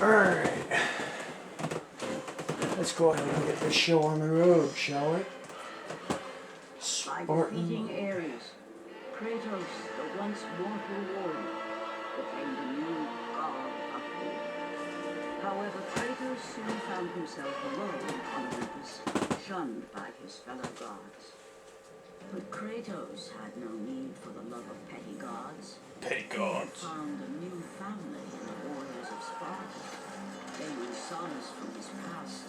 Alright. Let's go ahead and get this show on the road, shall we? By defeating Ares, Kratos, the once mortal warrior, became the new god of war. However, Kratos soon found himself alone on Olympus, shunned by his fellow gods. But Kratos had no need for the love of petty gods. Petty He had gods. found a new family in the warriors of Sparta, gaining solace from his past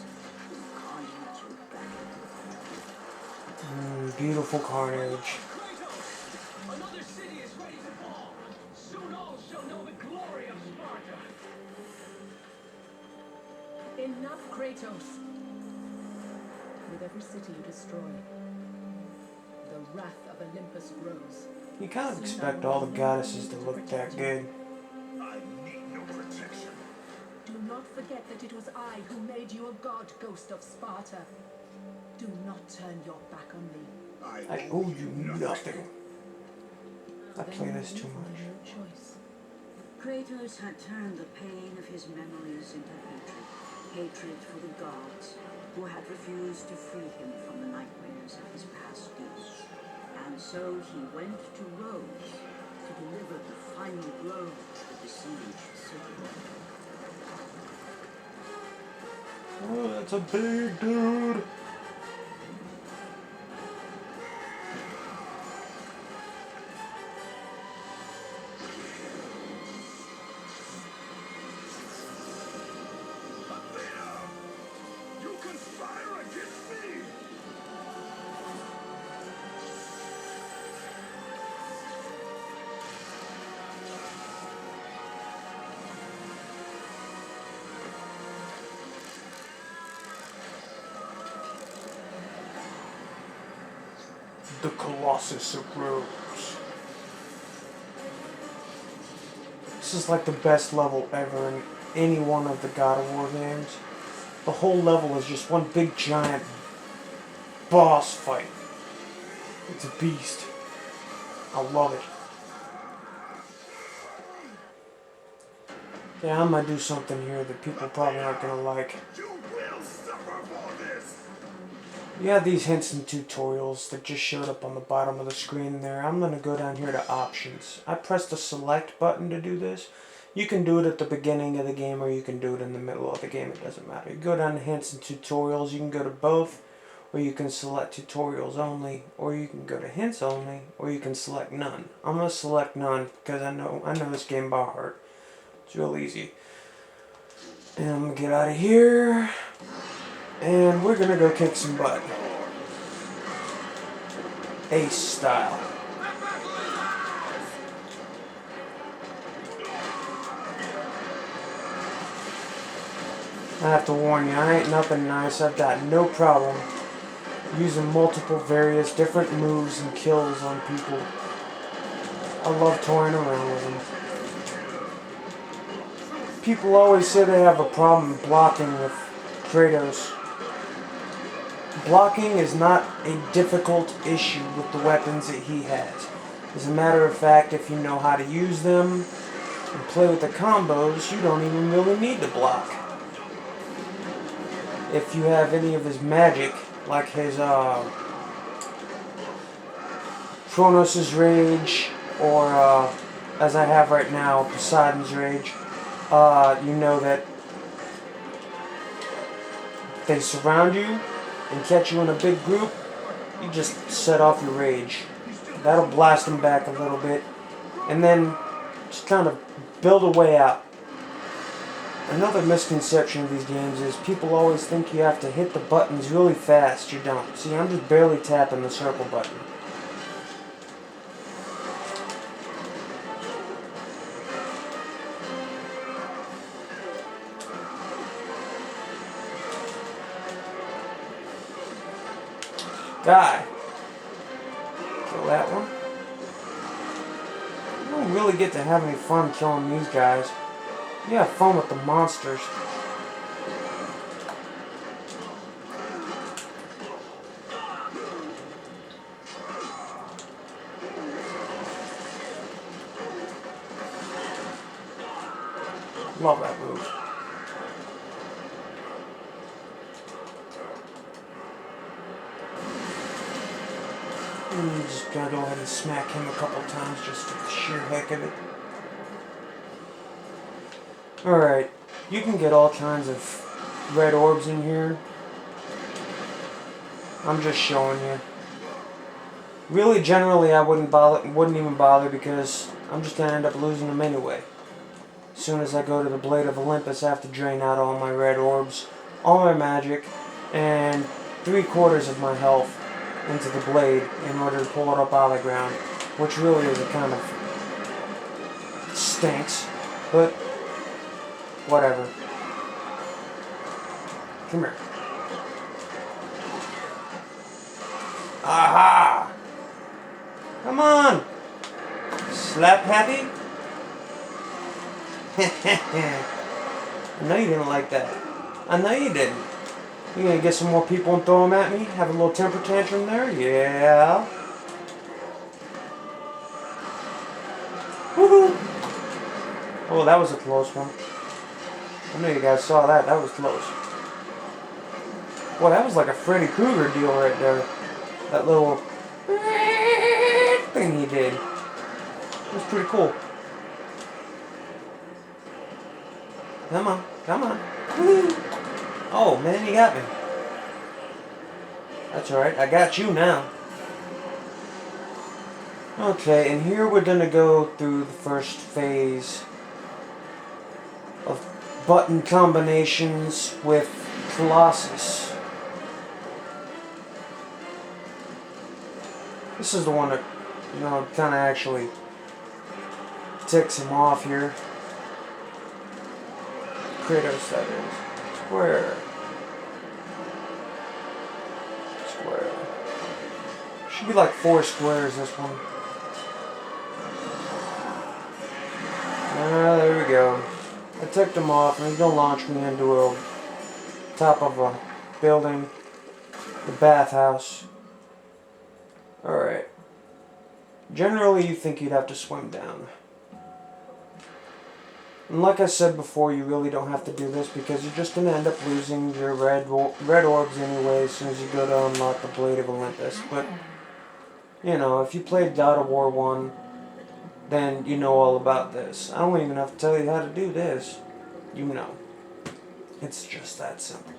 in carnage of battle. Beautiful carnage. Another city is ready to fall. Soon all shall know the glory of Sparta. Enough, Kratos. With every city you destroy, the wrath of Olympus grows. You kind of expect all the goddesses to look that good. I need no protection. Do not forget that it was I who made you a god, ghost of Sparta. Do not turn your back on me. I owe you nothing. I play this too much. No choice. Kratos had turned the pain of his memories into hatred. Hatred for the gods, who had refused to free him from the nightmares of his past deeds. And so he went to Rhodes to deliver the final blow to the besieged city. Oh, that's a big dude. You conspire against me! The Colossus of Rhodes. This is like the best level ever in any one of the God of War games. The whole level is just one big giant boss fight. It's a beast. I love it. Yeah, I'm gonna do something here that people probably aren't gonna like. You will suffer for this! You have these hints and tutorials that just showed up on the bottom of the screen there. I'm going to go down here to options. I pressed the select button to do this. You can do it at the beginning of the game or you can do it in the middle of the game. It doesn't matter. You go down to hints and tutorials. You can go to both, or you can select tutorials only, or you can go to hints only, or you can select none. I'm going to select none because I know this game by heart. It's real easy. And I'm going to get out of here. And we're gonna go kick some butt. Ace style. I have to warn you, I ain't nothing nice. I've got no problem using multiple various different moves and kills on people. I love toying around with them. People always say they have a problem blocking with Kratos. Blocking is not a difficult issue with the weapons that he has. As a matter of fact, if you know how to use them and play with the combos, you don't even really need to block. If you have any of his magic, like his Kronos' Rage, or as I have right now, Poseidon's Rage, you know that they surround you and catch you in a big group, you just set off your rage. That'll blast them back a little bit, and then just kind of build a way out. Another misconception of these games is people always think you have to hit the buttons really fast. You don't. See, I'm just barely tapping the circle button. Die. Kill that one. You don't really get to have any fun killing these guys. You have fun with the monsters. Love that move. I'm just gonna go ahead and smack him a couple times just for the sheer heck of it. Alright, you can get all kinds of red orbs in here. I'm just showing you. Really, generally, I wouldn't even bother because I'm just gonna end up losing them anyway. As soon as I go to the Blade of Olympus, I have to drain out all my red orbs, all my magic, and 3/4 of my health into the blade in order to pull it up out of the ground, which really is a kind of stinks, but whatever. Come here. Aha! Come on! Slap happy? I know you didn't like that. I know you didn't. You gonna get some more people and throw them at me? Have a little temper tantrum there? Yeah. Woohoo! Oh, that was a close one. I know you guys saw that. That was close. Well, that was like a Freddy Krueger deal right there. That little thing he did. It was pretty cool. Come on, come on. Woo! Oh man, you got me. That's alright, I got you now. Okay, and here we're gonna go through the first phase of button combinations with Colossus. This is the one that, you know, kind of actually ticks him off here. Kratos, that is. Square. Square. Should be like 4 squares, this one. Ah, there we go. I ticked him off, and he's gonna launch me into a top of a building, the bathhouse. Alright. Generally, you think you'd have to swim down. And like I said before, you really don't have to do this because you're just going to end up losing your red orbs anyway as soon as you go to unlock the Blade of Olympus. But, you know, if you played God of War 1, then you know all about this. I don't even have to tell you how to do this. You know. It's just that simple.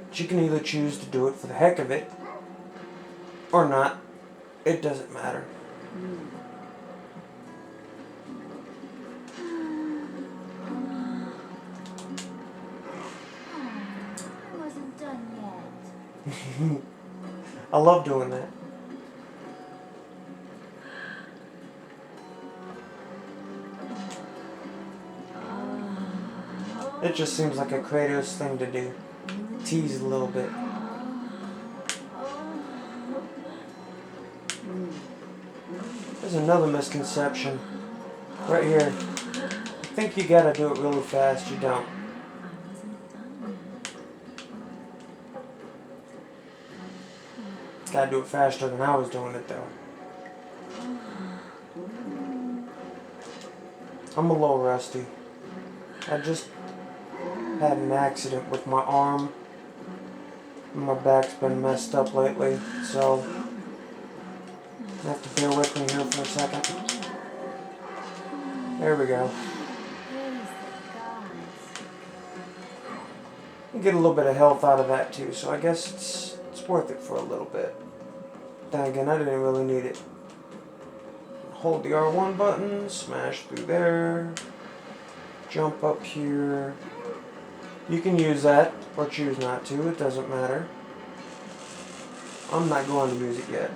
But you can either choose to do it for the heck of it, or not. It doesn't matter. I love doing that. It just seems like a Kratos thing to do. Tease a little bit. There's another misconception. Right here. I think you gotta do it really fast. You don't. Gotta do it faster than I was doing it though. I'm a little rusty. I just had an accident with my arm. My back's been messed up lately, so you have to bear with me here for a second. There we go. You get a little bit of health out of that too, so I guess it's worth it for a little bit. Then again, I didn't really need it. Hold the R1 button, smash through there, jump up here. You can use that or choose not to, it doesn't matter. I'm not going to use it yet.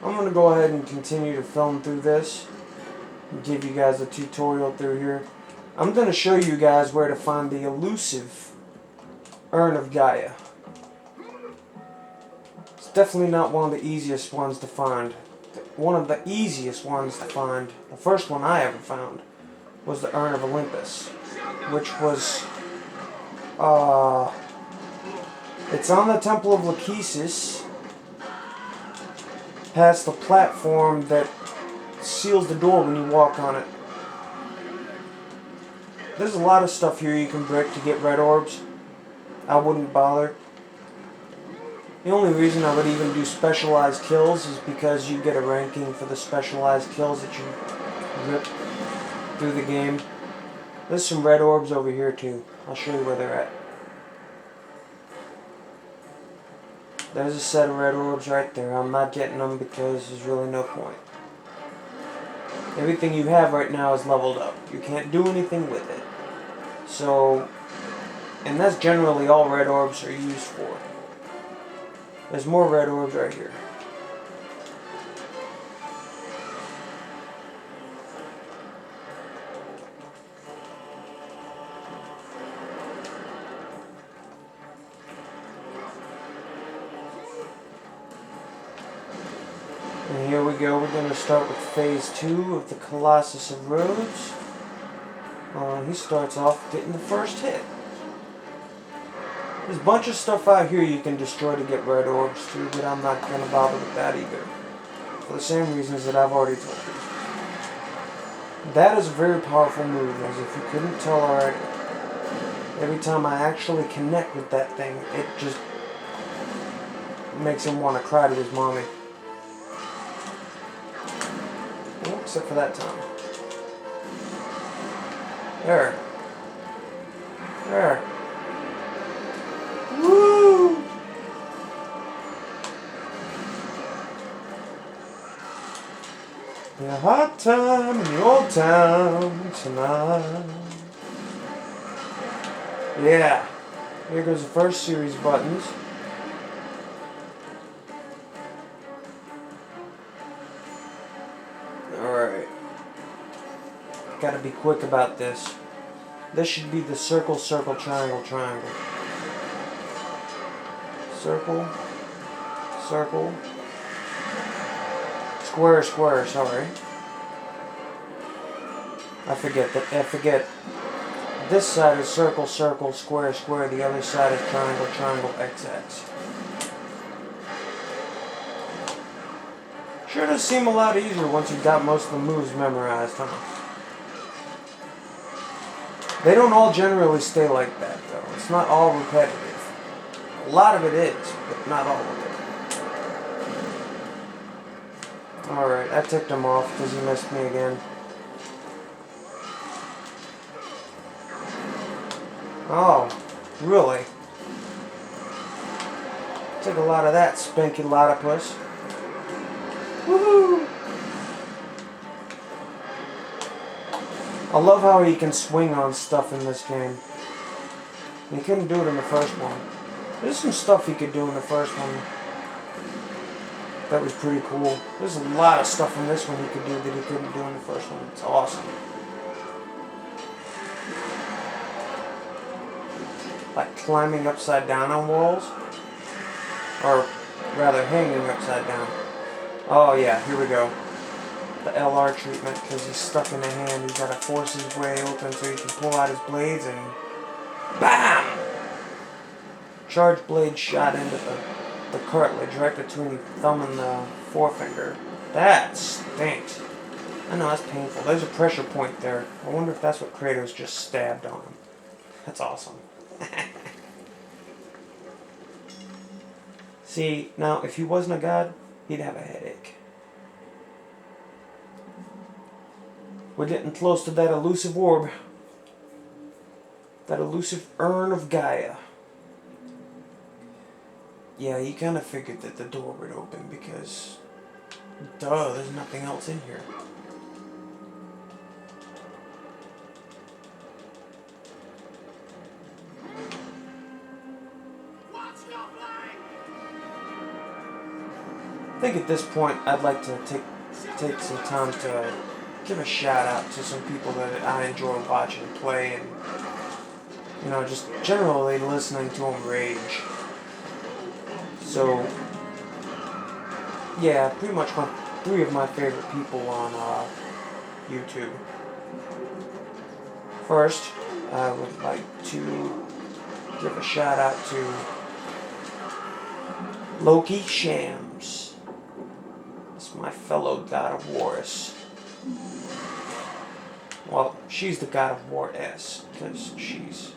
I'm going to go ahead and continue to film through this and give you guys a tutorial through here. I'm going to show you guys where to find the elusive Urn of Gaia. It's definitely not one of the easiest ones to find. One of the easiest ones to find, the first one I ever found, was the Urn of Olympus, which was, it's on the Temple of Lachesis, past the platform that seals the door when you walk on it. There's a lot of stuff here you can break to get red orbs. I wouldn't bother. The only reason I would even do specialized kills is because you get a ranking for the specialized kills that you rip through the game. There's some red orbs over here too. I'll show you where they're at. There's a set of red orbs right there. I'm not getting them because there's really no point. Everything you have right now is leveled up. You can't do anything with it. So, and that's generally all red orbs are used for. There's more red orbs right here. And here we go. We're going to start with phase 2 of the Colossus of Rhodes. He starts off getting the first hit. There's a bunch of stuff out here you can destroy to get red orbs too, but I'm not going to bother with that either. For the same reasons that I've already told you. That is a very powerful move, as if you couldn't tell already. Every time I actually connect with that thing, it just makes him want to cry to his mommy. Well, except for that time. There. There. Woo! Be a hot time in the old town tonight. Yeah. Here goes the first series buttons. Alright. Gotta be quick about this. This should be the circle, circle, triangle, triangle. Circle, circle, square, square, sorry. I forget. This side is circle, circle, square, square. The other side is triangle, triangle, XX. Sure does seem a lot easier once you've got most of the moves memorized, huh? They don't all generally stay like that, though. It's not all repetitive. A lot of it is, but not all of it. Alright, I ticked him off because he missed me again. Oh, really? Took a lot of that, Spanky Lotopus. Woohoo! I love how he can swing on stuff in this game. He couldn't do it in the first one. There's some stuff he could do in the first one that was pretty cool. There's a lot of stuff in this one he could do that he couldn't do in the first one. It's awesome. Like climbing upside down on walls. Or rather hanging upside down. Oh yeah, here we go. The LR treatment, because he's stuck in the hand. He's got to force his way open so he can pull out his blades and BAM! Charge blade shot into the cartilage right between the thumb and the forefinger. That stinks. I know, that's painful. There's a pressure point there. I wonder if that's what Kratos just stabbed on him. That's awesome. See, now, if he wasn't a god, he'd have a headache. We're getting close to that elusive orb. That elusive urn of Gaia. Yeah, you kind of figured that the door would open because, duh, there's nothing else in here. I think at this point I'd like to take some time to give a shout out to some people that I enjoy watching play and, you know, just generally listening to them rage. So, yeah, pretty much three of my favorite people on YouTube. First, I would like to give a shout out to Loki Shams. It's my fellow God of Waress. Well, she's the God of War S, because she's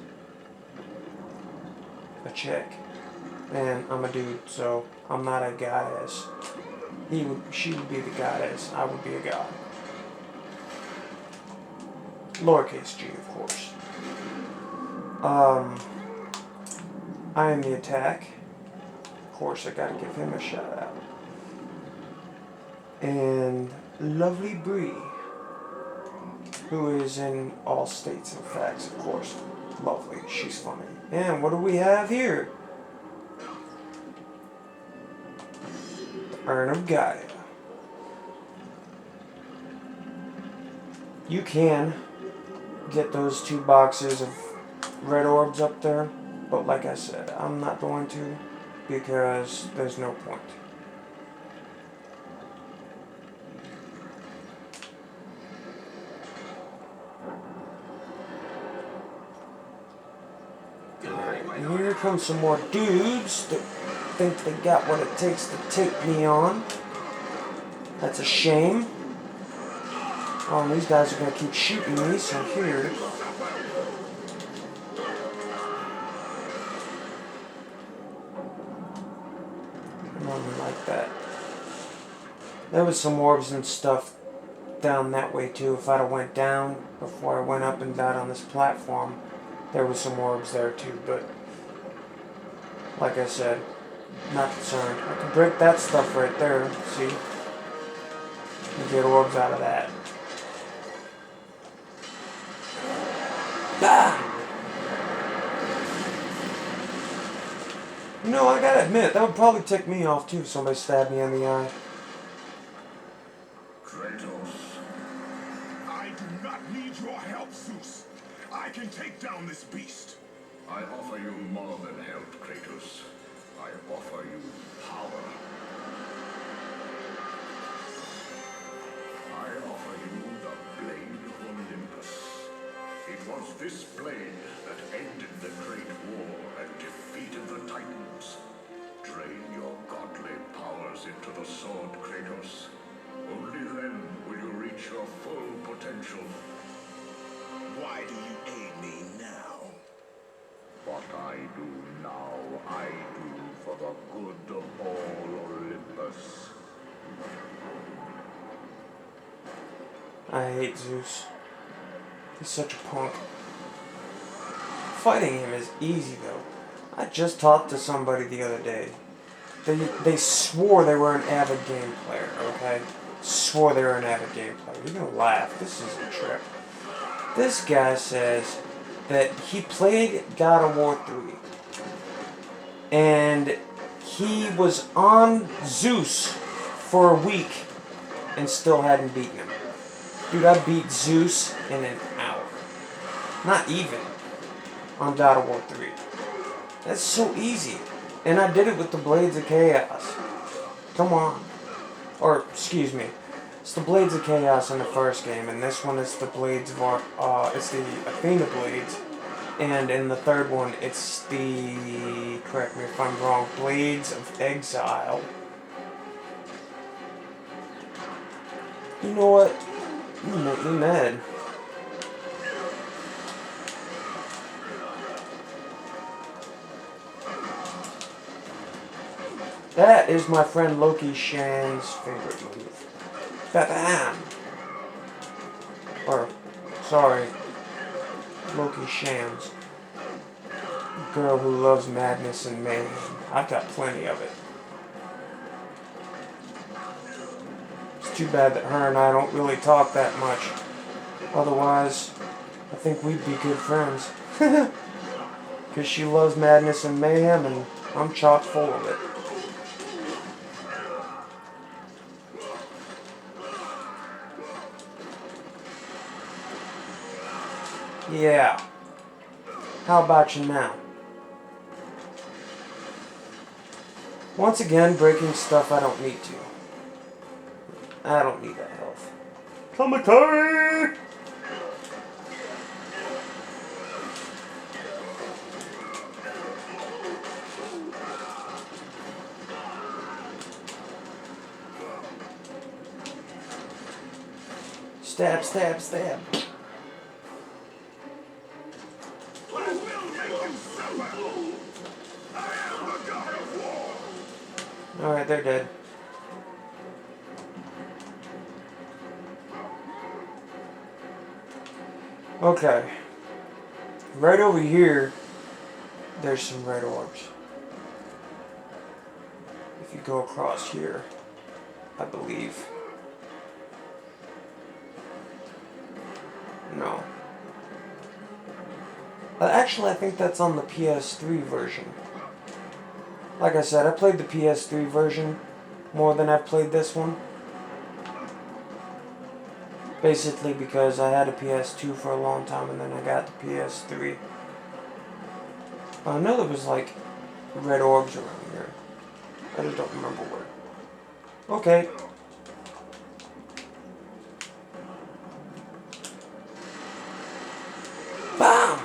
a chick. And I'm a dude, so I'm not a goddess. She would be the goddess. I would be a god. Lowercase g, of course. I am the attack. Of course, I gotta give him a shout out. And lovely Bree, who is in all states and facts, of course. Lovely, she's funny. And what do we have here? The Urn of Gaia. You can get those 2 boxes of red orbs up there, but like I said, I'm not going to because there's no point. And here come some more dudes that think they got what it takes to take me on. That's a shame. Oh, and these guys are going to keep shooting me, so here. Nothing like that. There was some orbs and stuff down that way too. If I'd have went down before I went up and died on this platform, there was some orbs there too, but like I said, not concerned. I can break that stuff right there, see? And get orbs out of that. Ah! You know, I gotta admit, that would probably tick me off too if somebody stabbed me in the eye. Kratos, I do not need your help, Zeus. I can take down this beast. I offer you more than help, Kratos. I offer you power. I offer you the Blade of Olympus. It was this blade that ended the Great War and defeated the Titans. Drain your godly powers into the sword, Kratos. Only then will you reach your full potential. Why do you aid me now? What I do now, I do for the good of all Olympus. I hate Zeus. He's such a punk. Fighting him is easy though. I just talked to somebody the other day. They swore they were an avid game player, okay? Swore they were an avid game player. You're gonna laugh. This is a trip. This guy says that he played God of War 3. And he was on Zeus for a week and still hadn't beaten him. Dude, I beat Zeus in an hour. Not even on God of War 3. That's so easy. And I did it with the Blades of Chaos. Come on. Or, excuse me. It's the Blades of Chaos in the first game, and this one is the Blades of it's the Athena Blades. And in the third one, it's the, correct me if I'm wrong, Blades of Exile. You know what? You make me mad. That is my friend Loki Shan's favorite move. Bam! Or, sorry, Loki Shan's. Girl who loves madness and mayhem. I've got plenty of it. It's too bad that her and I don't really talk that much. Otherwise, I think we'd be good friends. Because she loves madness and mayhem, and I'm chock full of it. Yeah. How about you now? Once again, breaking stuff I don't need to. I don't need that health. Kamatari! Stab, stab, stab. I will make you suffer! I am the god of Alright, they're dead. Okay. Right over here, there's some red orbs. If you go across here, I believe. No. Actually, I think that's on the PS3 version. Like I said, I played the PS3 version more than I've played this one. Basically because I had a PS2 for a long time and then I got the PS3. I know there was like red orbs around here. I just don't remember where. Okay. BAM!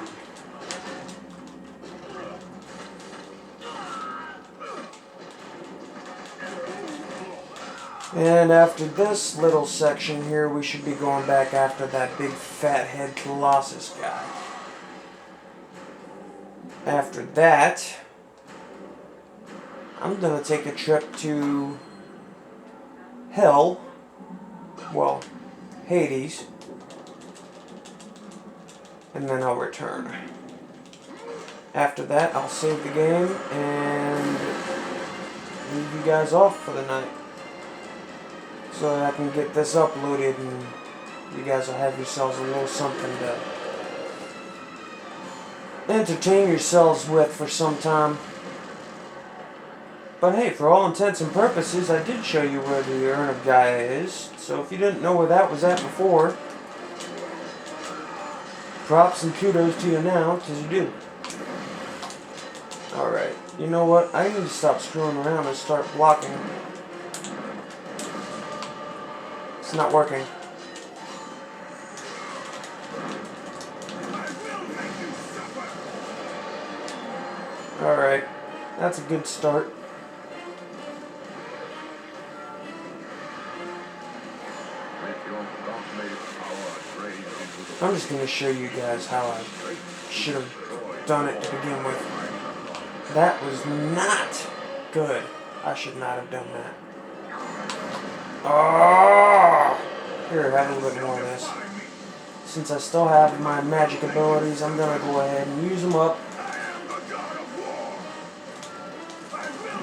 And after this little section here, we should be going back after that big fat head Colossus guy. After that, I'm gonna take a trip to Hell. Well, Hades. And then I'll return. After that, I'll save the game and leave you guys off for the night. So that I can get this uploaded and you guys will have yourselves a little something to entertain yourselves with for some time. But hey, for all intents and purposes, I did show you where the Urn of Gaia is. So if you didn't know where that was at before, props and kudos to you now, because you do. Alright, you know what? I need to stop screwing around and start blocking. It's not working. Alright, that's a good start. I'm just going to show you guys how I should have done it to begin with. That was not good. I should not have done that. Oh! Here, have a little bit more of this. Since I still have my magic abilities, I'm going to go ahead and use them up.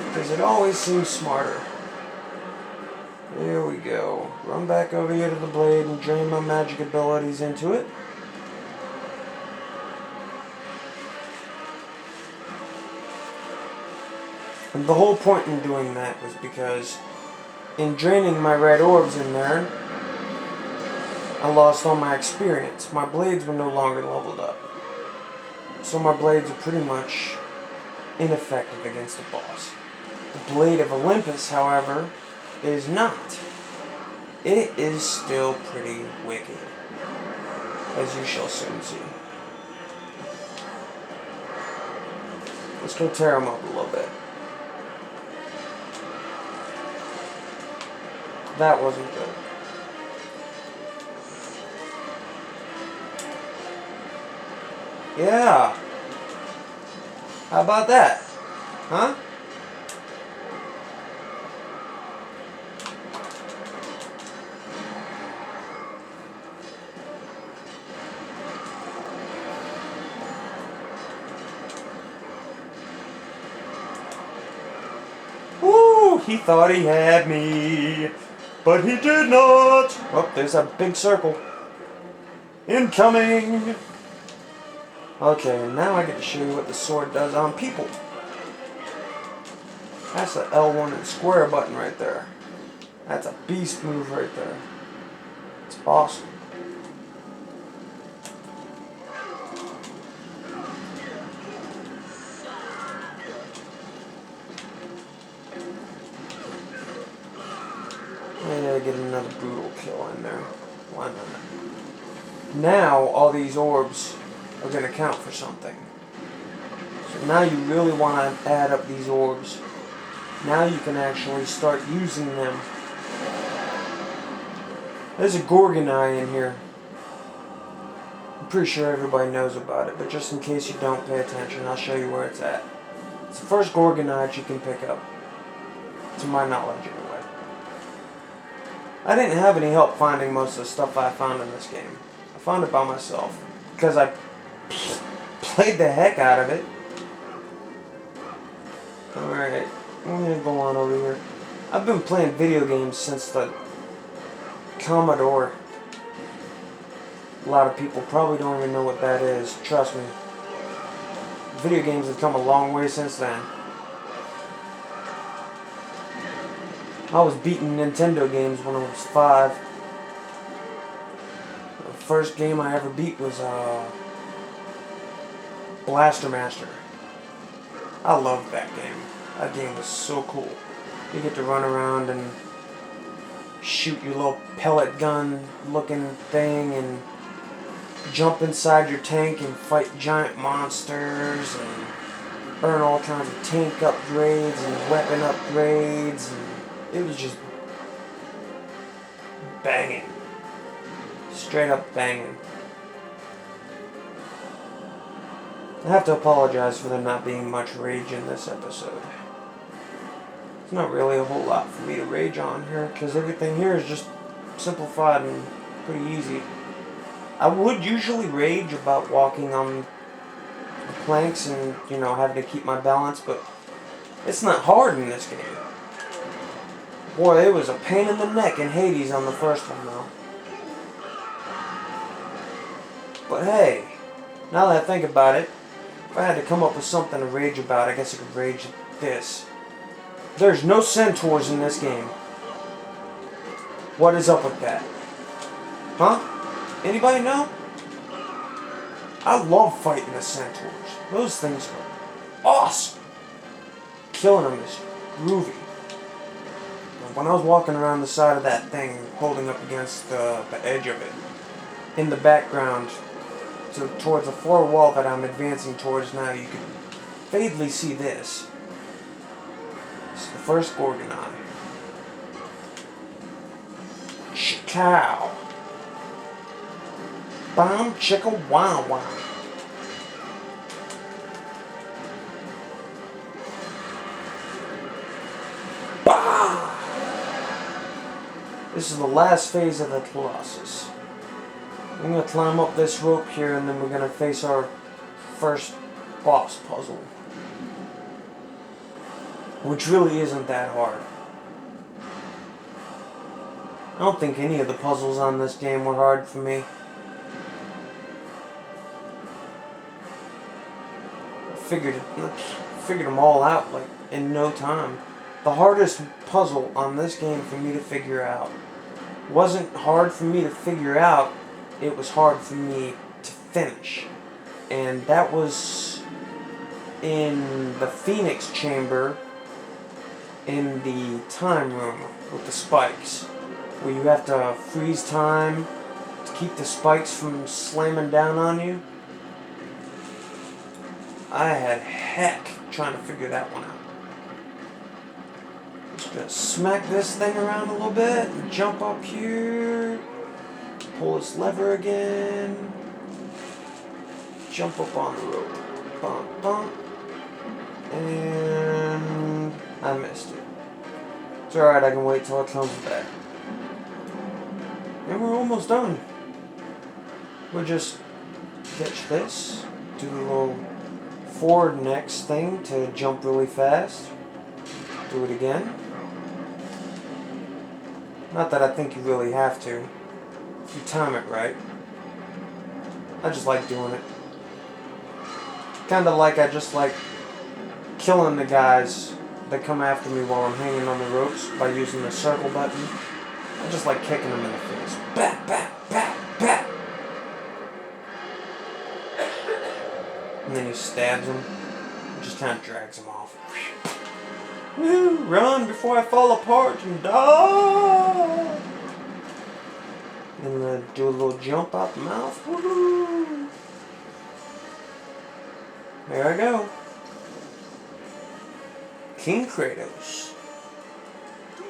Because it always seems smarter. There we go. Run back over here to the blade and drain my magic abilities into it. And the whole point in doing that was because in draining my red orbs in there, I lost all my experience. My blades were no longer leveled up. So my blades are pretty much ineffective against the boss. The Blade of Olympus, however, is not. It is still pretty wicked, as you shall soon see. Let's go tear him up a little bit. That wasn't good. Yeah. How about that? Huh? Woo! He thought he had me. But he did not! Oh, there's a big circle. Incoming! Okay, now I get to show you what the sword does on people. That's the L1 and square button right there. That's a beast move right there. It's awesome. Yeah, get another brutal kill in there. Why not? Now, all these orbs are going to count for something. So now you really want to add up these orbs. Now you can actually start using them. There's a Gorgon Eye in here. I'm pretty sure everybody knows about it, but just in case you don't pay attention, I'll show you where it's at. It's the first Gorgon Eye that you can pick up. To my knowledge, anyway. I didn't have any help finding most of the stuff I found in this game. I found it by myself. Because I played the heck out of it. Alright, I'm gonna go on over here. I've been playing video games since the Commodore. A lot of people probably don't even know what that is. Trust me. Video games have come a long way since then. I was beating Nintendo games when I was 5. The first game I ever beat was Blaster Master. I loved that game. That game was so cool. You get to run around and shoot your little pellet gun looking thing and jump inside your tank and fight giant monsters and earn all kinds of tank upgrades and weapon upgrades, and it was just banging. Straight up banging. I have to apologize for there not being much rage in this episode. It's not really a whole lot for me to rage on here, because everything here is just simplified and pretty easy. I would usually rage about walking on the planks and, you know, having to keep my balance, but it's not hard in this game. Boy, it was a pain in the neck in Hades on the first one, though. But hey, now that I think about it, if I had to come up with something to rage about, I guess I could rage at this. There's no centaurs in this game. What is up with that? Huh? Anybody know? I love fighting the centaurs. Those things are awesome. Killing them is groovy. When I was walking around the side of that thing, holding up against the edge of it, in the background, towards the floor wall that I'm advancing towards now, you can vaguely see this. It's the first Gorgon Eye. Chow. Bomb chicka wow wow. Bah! This is the last phase of the Colossus. I'm going to climb up this rope here, and then we're going to face our first boss puzzle. Which really isn't that hard. I don't think any of the puzzles on this game were hard for me. I figured them all out like in no time. The hardest puzzle on this game for me to figure out wasn't hard for me to figure out, it was hard for me to finish. And that was in the Phoenix Chamber in the time room with the spikes, where you have to freeze time to keep the spikes from slamming down on you. I had heck trying to figure that one out. Just gonna smack this thing around a little bit and jump up here. Pull this lever again. Jump up on the rope. Bump, bump. And I missed it. It's alright, I can wait till it comes back. And we're almost done. We'll just catch this. Do the little forward next thing to jump really fast. Do it again. Not that I think you really have to. If you time it right. I just like doing it. Kinda like I just like killing the guys that come after me while I'm hanging on the ropes by using the circle button. I just like kicking them in the face. Bat, bat, bat, bat. And then he stabs them. Just kind of drags them off. Woo, run before I fall apart and die. And do a little jump out the mouth. Woo. There I go. King Kratos.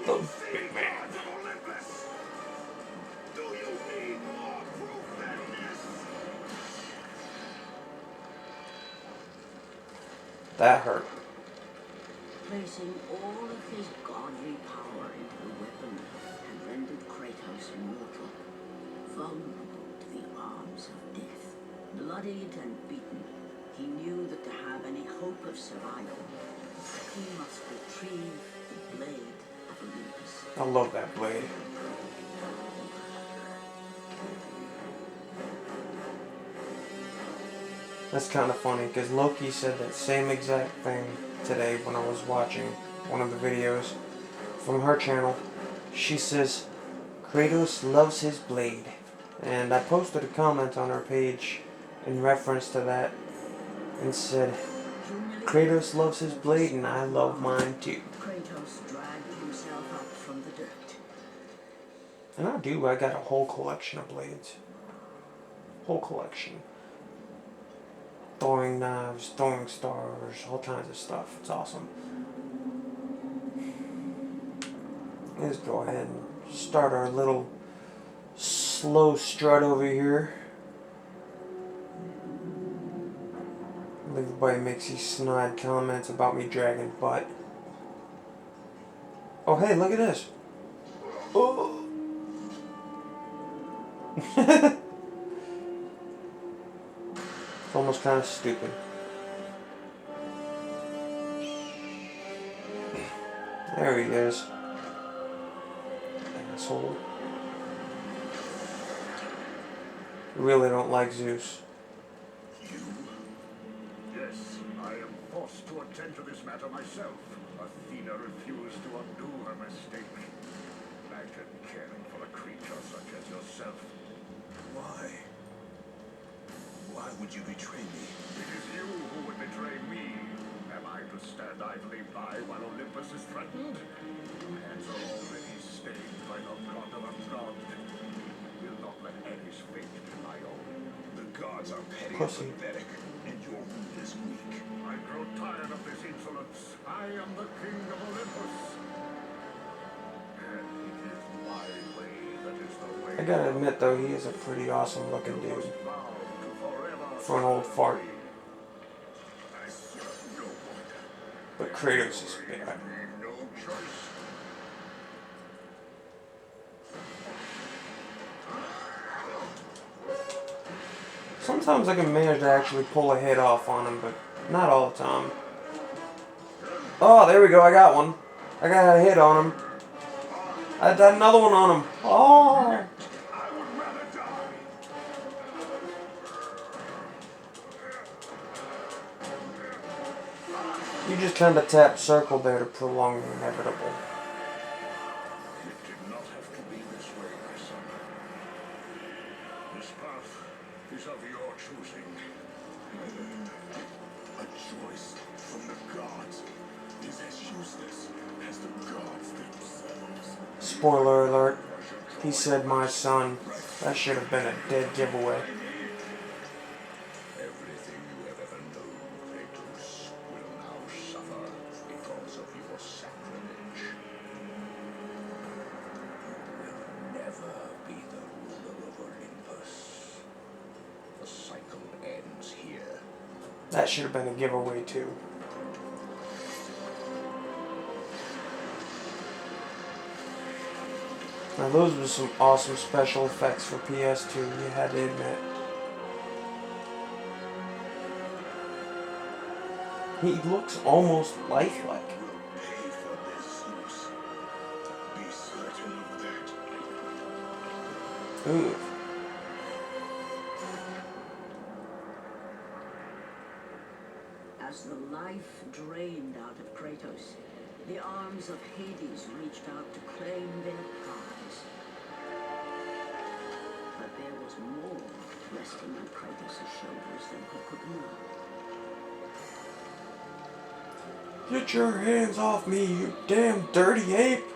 The big man. That hurt. placing all of his godly power into the weapon had rendered Kratos mortal, vulnerable to the arms of death. Bloodied and beaten, he knew that to have any hope of survival, he must retrieve the blade of Olympus. I love that blade. That's kind of funny because Loki said that same exact thing today when I was watching one of the videos from her channel. She says Kratos loves his blade, and I posted a comment on her page in reference to that and said Kratos loves his blade and I love mine too. Kratos dragged himself up from the dirt. And I do, I got a whole collection of blades. Whole collection. Throwing knives, throwing stars, all kinds of stuff. It's awesome. Let's go ahead and start our little slow strut over here. Everybody makes these snide comments about me dragging butt. Oh hey, look at this. Oh. It's almost kind of stupid. There he is. Asshole. Really don't like Zeus. Yes, I am forced to attend to this matter myself. Athena refused to undo her mistake. Imagine caring for a creature such as yourself. Why? Why would you betray me? It is you who would betray me. Am I to stand idly by while Olympus is threatened? My hands are already stained by the blood of a god. Will not let Ares' fate be my own. The gods are petty and Pussy. pathetic, and your wound is weak. I grow tired of this insolence. I am the king of Olympus. And it is my way that is the way. I gotta admit though, he is a pretty awesome looking dude. For an old fart. I serve no one. But Kratos is bad. No choice. Sometimes I can manage to actually pull a head off on him, but not all the time. Oh, there we go, I got one. I got a hit on him. I got another one on him. Oh! I would rather die. You just kind of tap circle there to prolong the inevitable. It did not have to be this way, my son. This path is of your choosing. A choice from the gods is as useless as the gods themselves. Spoiler alert. He said my son. That should have been a dead giveaway. Everything you have ever known, Kratos, will now suffer because of your sacrilege. You will never be the ruler of Olympus. The cycle ends here. That should have been a giveaway too. Now those were some awesome special effects for PS2, you had to admit. He looks almost lifelike. Pay for this, Zeus. Be certain of that. Ooh. As the life drained out of Kratos, the arms of Hades reached out to claim their prize. But there was more resting on Kratos' shoulders than he could know. Get your hands off me, you damn dirty ape!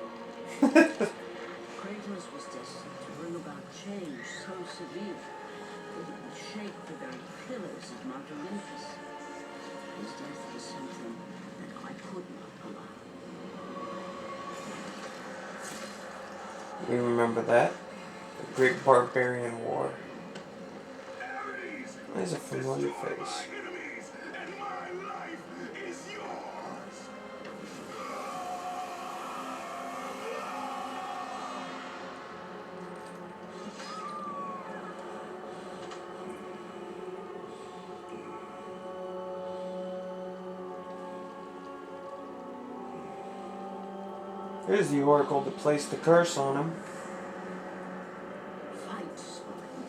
Kratos was destined to bring about change so severe that it would shake the very pillars of Mount Olympus. His death was something that I could not allow. We remember that. The Great Barbarian War. There's a familiar face. Enemies, and my life is yours. Here's the oracle to place the curse on him. Fight, Spartan.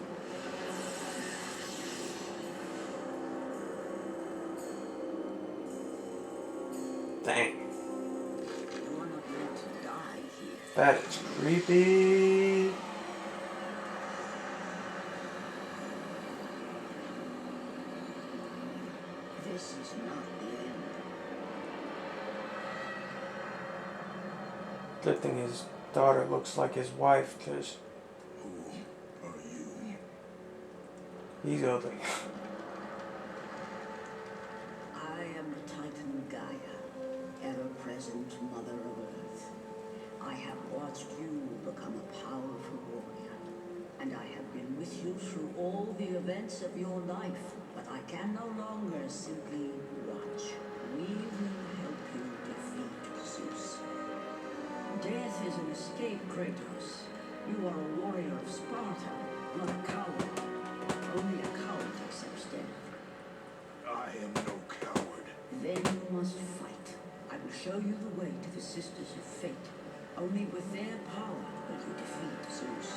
Dang. You are not meant to die here. That is creepy. This is not the end. Good thing his daughter looks like his wife, because Who are you? he's ugly. I am the Titan Gaia, ever-present Mother of Earth. I have watched you become a powerful warrior, and I have been with you through all the events of your life, but I can no longer simply watch. We will help you defeat Zeus. Death is an escape, Kratos. You are a warrior of Sparta, not a coward. Only a coward accepts death. I am no coward. Then you must fight. I will show you the way to the Sisters of Fate. Only with their power will you defeat Zeus.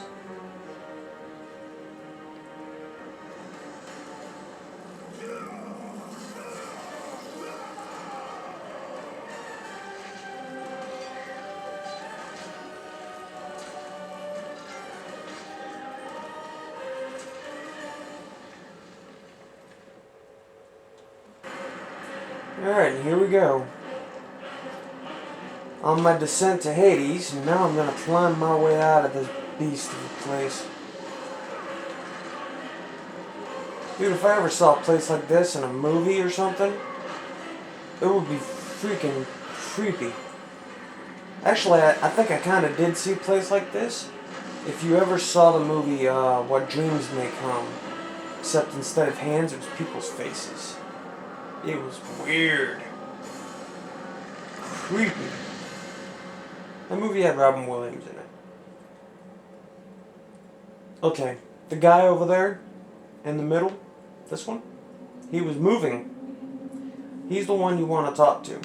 Alright, here we go. On my descent to Hades, and now I'm gonna climb my way out of this beast of a place. Dude, if I ever saw a place like this in a movie or something, it would be freaking creepy. Actually, I think I kind of did see a place like this. If you ever saw the movie What Dreams May Come, except instead of hands, it was people's faces. It was weird. Creepy. That movie had Robin Williams in it. Okay, the guy over there, in the middle, this one, he was moving. He's the one you want to talk to.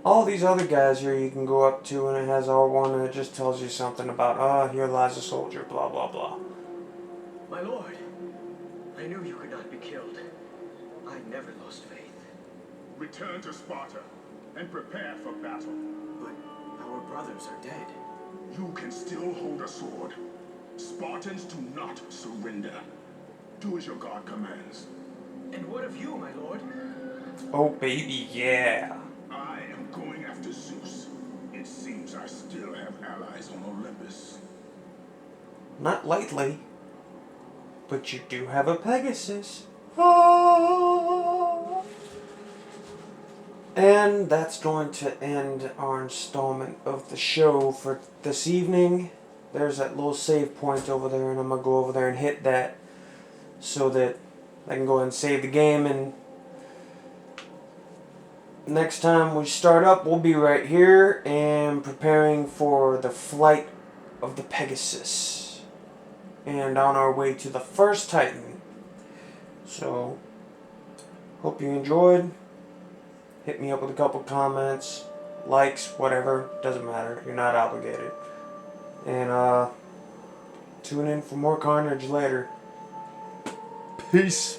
All these other guys here you can go up to, and it has R1, and it just tells you something about, here lies a soldier, blah, blah, blah. My lord, I knew you could not be killed. I never lost faith. Return to Sparta and prepare for battle. But our brothers are dead. You can still hold a sword. Spartans do not surrender. Do as your god commands. And what of you, my lord? Oh, baby, yeah. I am going after Zeus. It seems I still have allies on Olympus. Not lately, but you do have a Pegasus. Ah. And that's going to end our installment of the show for this evening. There's that little save point over there, and I'm going to go over there and hit that so that I can go ahead and save the game. And next time we start up, we'll be right here and preparing for the flight of the Pegasus. And on our way to the first Titan. So, hope you enjoyed. Hit me up with a couple comments, likes, whatever. Doesn't matter. You're not obligated. And tune in for more carnage later. Peace.